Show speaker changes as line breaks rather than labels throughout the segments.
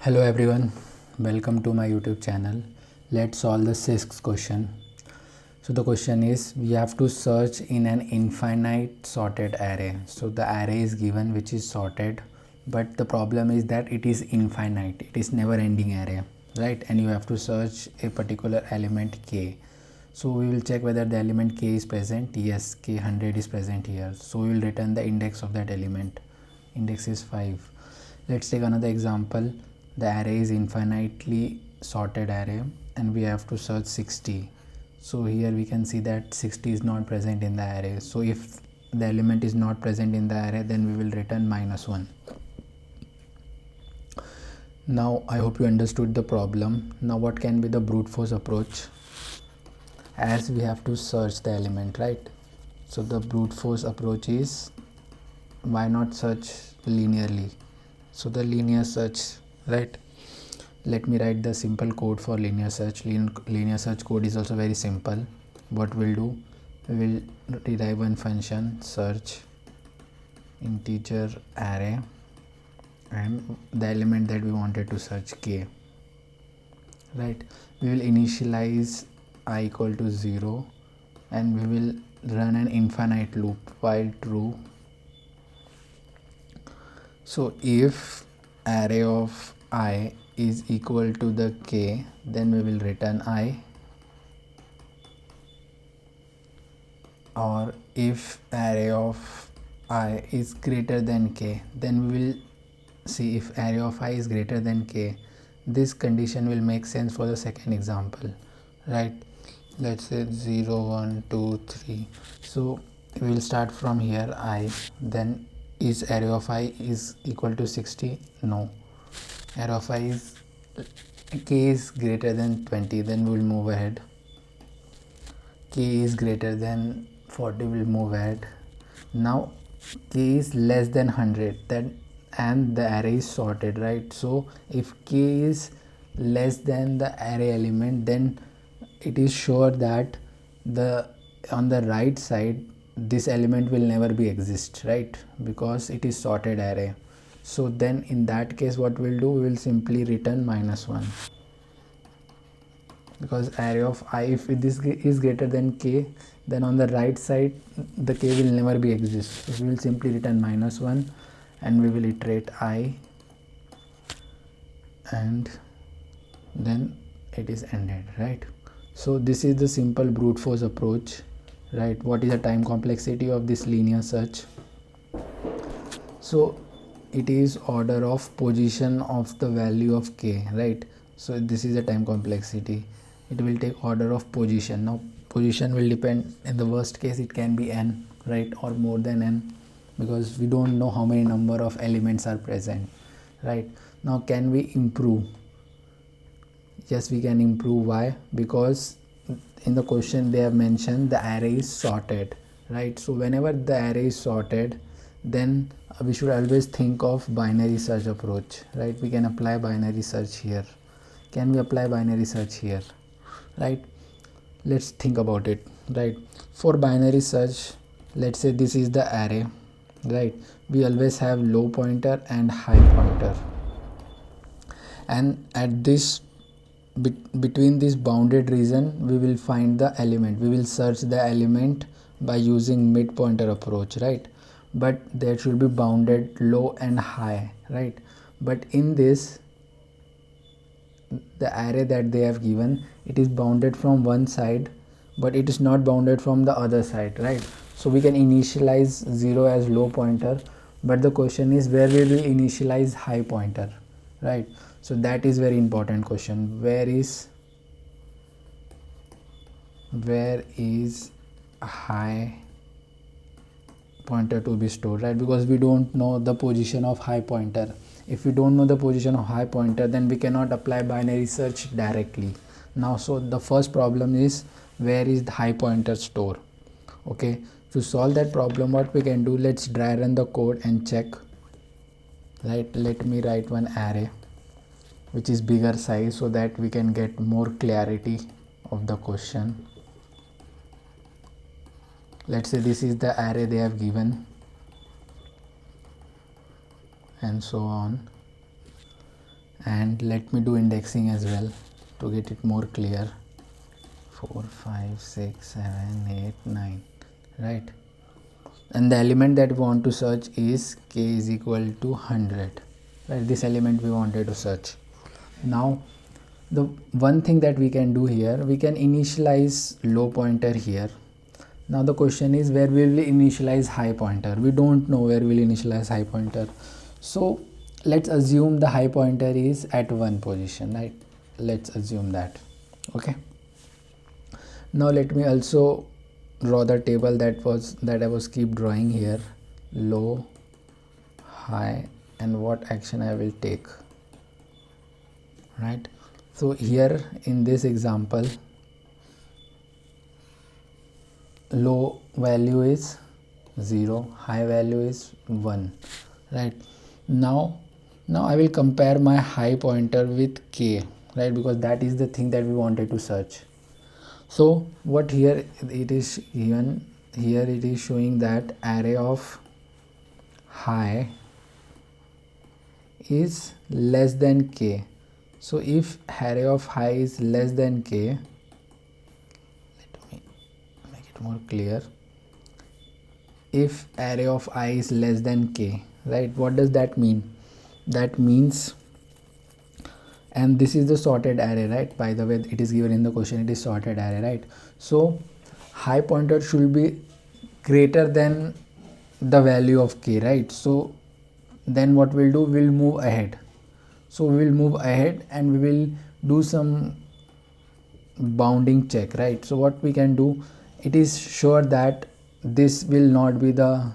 Hello everyone, welcome to my YouTube channel. Let's solve the sixth question. So the question is, we have to search in an infinite sorted array. So the array is given which is sorted, but the problem is that it is infinite. It is never ending array, right? And you have to search a particular element k. So we will check whether the element k is present. Yes, k 100 is present here. So we will return the index of that element. Index is 5. Let's take another example. The array is infinitely sorted array and we have to search 60. So here we can see that 60 is not present in the array. So if the element is not present in the array, then we will return -1. Now I hope you understood the problem. Now what can be the brute force approach? As we have to search the element, right? So the brute force approach is, why not search linearly? So the linear search, right? Let me write the simple code for linear search. Linear search code is also very simple. What we'll do, we will derive one function, search integer array, and the element that we wanted to search, k, right? We will initialize I equal to 0 and we will run an infinite loop while true. So if array of I is equal to the k, then we will return I, or if array of I is greater than k, then we will see if array of I is greater than k. This condition will make sense for the second example, right? Let's say 0 1 2 3. So we will start from here, I, then is array of I is equal to 60? No. Array of I is k is greater than 20, then we will move ahead. K is greater than 40, will move ahead. Now k is less than 100, then and the array is sorted, right? So if k is less than the array element, then it is sure that on the right side this element will never be exist, right? Because it is sorted array. So then in that case what we'll do, we will simply return -1, because array of I, if this is greater than k, then on the right side the k will never be exist. So we will simply return -1 and we will iterate I, and then it is ended, right? So this is the simple brute force approach, right? What is the time complexity of this linear search? So it is order of position of the value of k, right? So this is the time complexity. It will take order of position. Now position will depend, in the worst case it can be n, right, or more than n, because we don't know how many number of elements are present, right? Now can we improve? Yes, we can improve. Why? Because in the question they have mentioned the array is sorted, right? So whenever the array is sorted, then we should always think of binary search approach, right? We can apply binary search here. Can we apply binary search here, right? Let's think about it, right? For binary search, let's say this is the array, right? We always have low pointer and high pointer, and at this between this bounded region we will find the element. We will search the element by using mid pointer approach, right? But there should be bounded low and high, right? But in this, the array that they have given, it is bounded from one side but it is not bounded from the other side, right? So we can initialize 0 as low pointer, but the question is where we will initialize high pointer, right? So that is very important question. Where is a high pointer to be stored, right? Because we don't know the position of high pointer. If we don't know the position of high pointer, then we cannot apply binary search directly. Now, so the first problem is, where is the high pointer store? Okay, to solve that problem, what we can do, let's dry run the code and check, right? Let me write one array which is bigger size so that we can get more clarity of the question. Let's say this is the array they have given, and so on, and and let me do indexing as well to get it more clear. 4 5 6 7 8 9, right? And the element that we want to search is k is equal to 100, right? This element we wanted to search. Now the one thing that we can do here, we can initialize low pointer here. Now the question is, where will we initialize high pointer? We don't know where we'll initialize high pointer, so let's assume the high pointer is at one position, right? Let's assume that. Okay, now let me also draw the table that I was keep drawing here, low, high, and what action I will take, right? So here in this example, low value is 0, high value is 1, right? Now I will compare my high pointer with k, right? Because that is the thing that we wanted to search. So what here it is given, here it is showing that array of high is less than k. So if array of high is less than k, let me make it more clear. If array of I is less than k, right? What does that mean? That means, and this is the sorted array, right? By the way, it is given in the question, it is sorted array, right? So high pointer should be greater than the value of k, right? So then what we'll do, we'll move ahead. So we will move ahead and we will do some bounding check, right? So what we can do, it is sure that this will not be the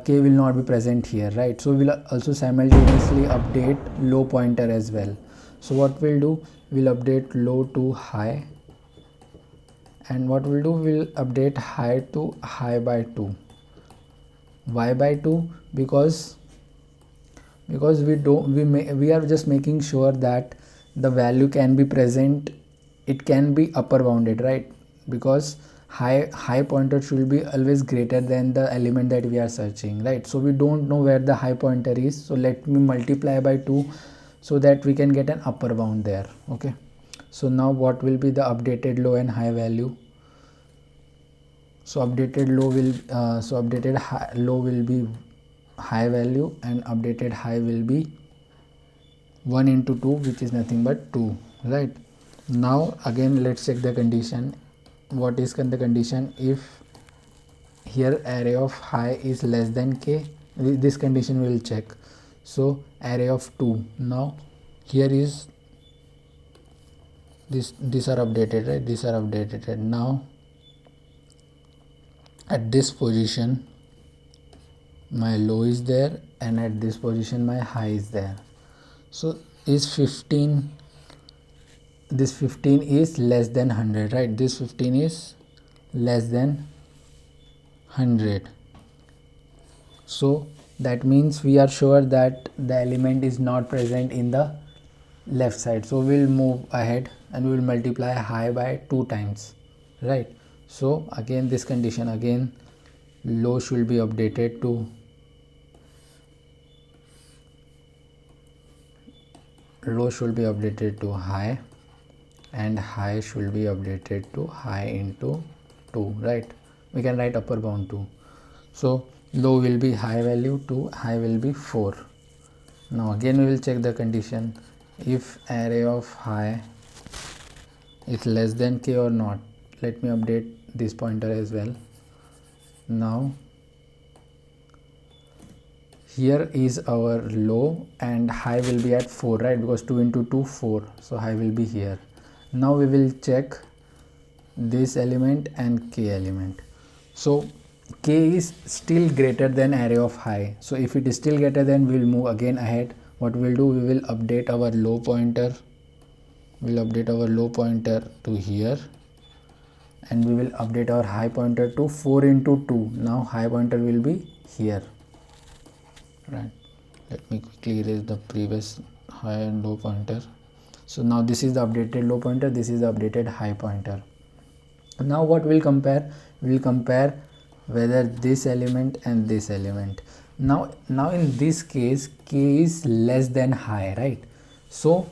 k will not be present here, right? So we'll also simultaneously update low pointer as well. So what we'll do, we'll update low to high, and what we'll do, we'll update high to high by 2. Why by 2? Because we are just making sure that the value can be present, it can be upper bounded, right? Because high pointer should be always greater than the element that we are searching, right? So we don't know where the high pointer is, so let me multiply by 2 so that we can get an upper bound there. Okay, so now what will be the updated low and high value? So updated low will be high value, and updated high will be 1 into 2, which is nothing but 2, right? Now again let's check the condition. What is the condition? If here array of high is less than k, this condition we will check. So array of 2, now here is these are updated, right? These are updated, right? Now at this position my low is there, and at this position my high is there. So is 15, this 15 is less than 100, right? This 15 is less than 100. So that means we are sure that the element is not present in the left side. So we'll move ahead and we will multiply high by 2 times, right? So again this condition, again low should be updated to high, and high should be updated to high into 2, right? We can write upper bound 2. So low will be high value, to high will be 4. Now again we will check the condition, if array of high is less than k or not. Let me update this pointer as well. Now here is our low, and high will be at 4, right? Because 2 into 2 4, so high will be here. Now we will check this element and k element. So k is still greater than array of high, so if it is still greater, then we will move again ahead. What we will do, we will update our low pointer, to here, and we will update our high pointer to 4 into 2. Now high pointer will be here, right? Let me quickly erase the previous high and low pointer. So now this is the updated low pointer, this is the updated high pointer. Now what we'll compare, we'll compare whether this element and this element. Now in this case k is less than high, right? So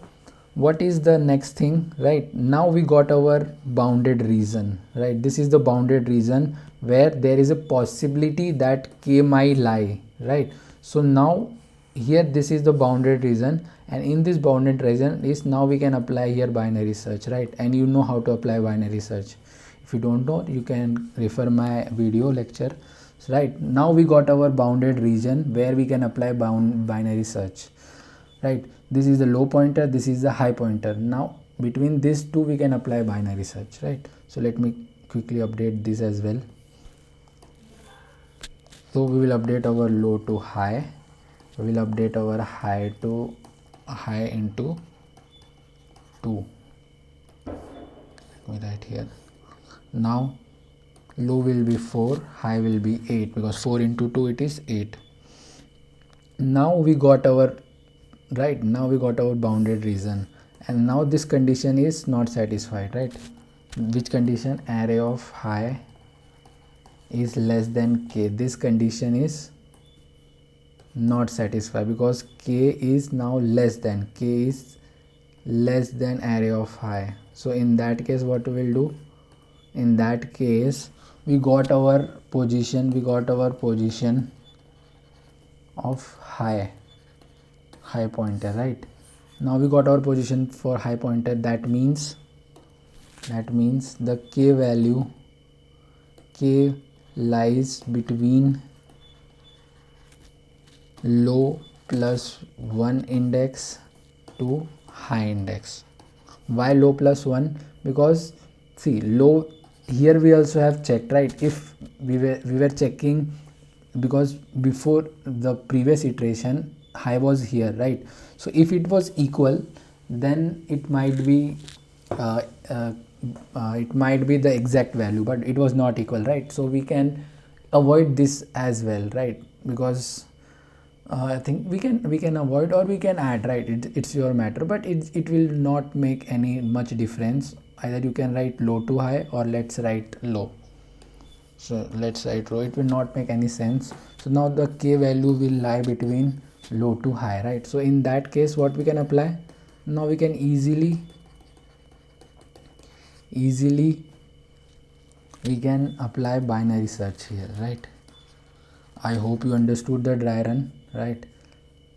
what is the next thing? Right, now we got our bounded region, right? This is the bounded region where there is a possibility that k might lie, right? So now here this is the bounded region, and in this bounded region is now we can apply here binary search, right? And you know how to apply binary search. If you don't know, you can refer my video lecture. Right, now we got our bounded region where we can apply binary search, right? This is the low pointer, this is the high pointer. Now between these two we can apply binary search, right? So let me quickly update this as well. So we will update our low to high, we will update our high to high into 2. Let me write here. Now low will be 4, high will be 8, because 4 into 2 it is 8. Now we got our, right, now we got our bounded region, and now this condition is not satisfied, right? Which condition? Array of high is less than k. This condition is not satisfied because k is now less than, k is less than array of high. So in that case what we will do? In that case we got our position, of high pointer, right? Now we got our position for high pointer. That means the k value, k lies between low plus 1 index to high index. Why low plus 1? Because see, low here we also have checked, right? If we were checking, because before the previous iteration high was here, right? So if it was equal, then it might be the exact value, but it was not equal, right? So we can avoid this as well, right? Because I think we can avoid or we can add, right? It's your matter, but it will not make any much difference. Either you can write low to high, or let's write low. So let's write low, it will not make any sense. So now the k value will lie between low to high, right? So in that case what we can apply? Now we can easily we can apply binary search here, right? I hope you understood the dry run, right?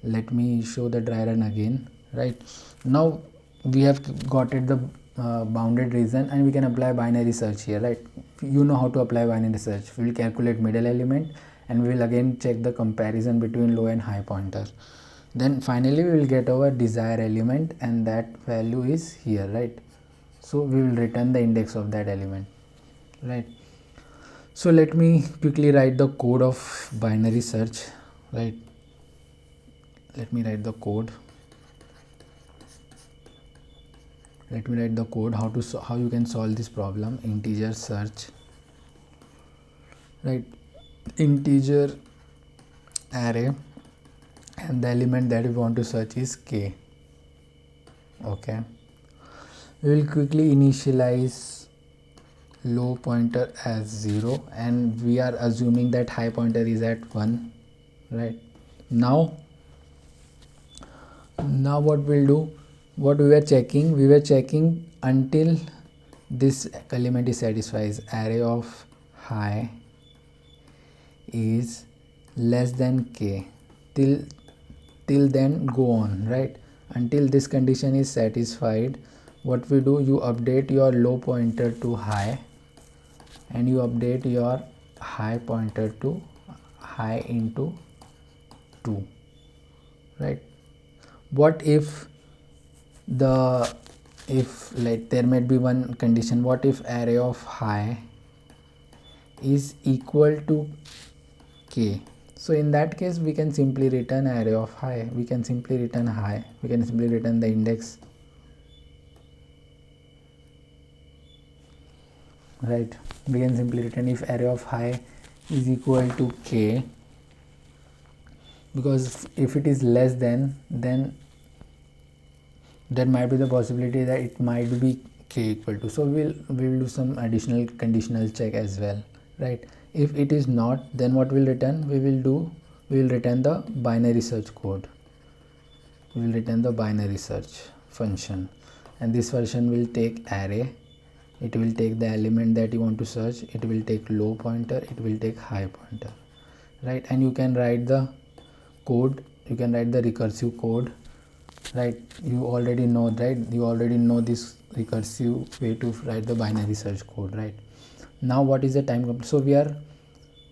Let me show the dry run again, right? Now we have got it the bounded region, and we can apply binary search here, right? You know how to apply binary search. We will calculate middle element, and we will again check the comparison between low and high pointer. Then finally we will get our desired element, and that value is here, right? So we will return the index of that element, right? So let me quickly write the code of binary search, right? Let me write the code. How you can solve this problem. Integer search, right? Integer array, and the element that we want to search is k. Okay, we will quickly initialize low pointer as 0, and we are assuming that high pointer is at 1, right? Now what we'll do, what we were checking until this element is satisfied. Array of high is less than k. Till then go on, right? Until this condition is satisfied, what we do, you update your low pointer to high, and you update your high pointer to high into 2, right? What if like there might be one condition, what if array of high is equal to k? So in that case we can simply return array of high, we can simply return high, we can simply return the index, right? We can simply return if array of high is equal to k, because if it is less than, then there might be the possibility that it might be k equal to. So we'll do some additional conditional check as well, right? If it is not, then what we'll return, we will return the binary search code, we will return the binary search function, and this function will take array. It will take the element that you want to search, it will take low pointer, it will take high pointer, right? And you can write the code, you can write the recursive code, right? You already know, right? You already know this recursive way to write the binary search code, right? Now what is the time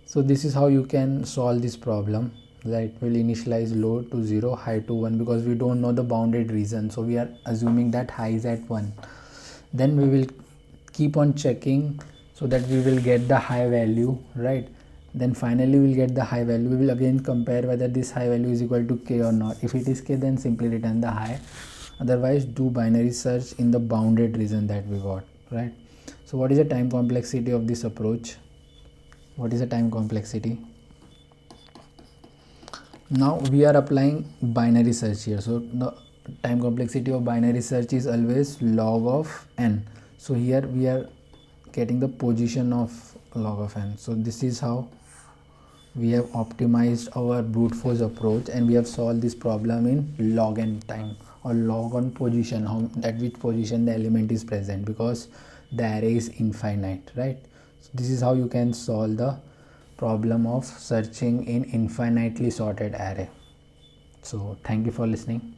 so this is how you can solve this problem, right? We'll initialize low to 0, high to 1, because we don't know the bounded region, so we are assuming that high is at 1. Then we will keep on checking so that we will get the high value, right? Then finally we'll get the high value. We will again compare whether this high value is equal to k or not. If it is k, then simply return the high, otherwise do binary search in the bounded region that we got, right? So what is the time complexity of this approach? What is the time complexity? Now we are applying binary search here, so the time complexity of binary search is always log of n. So here we are getting the position of log of n. So this is how we have optimized our brute force approach, and we have solved this problem in log n time, or log on position, how at which position the element is present, because the array is infinite, right? So this is how you can solve the problem of searching in infinitely sorted array. So thank you for listening.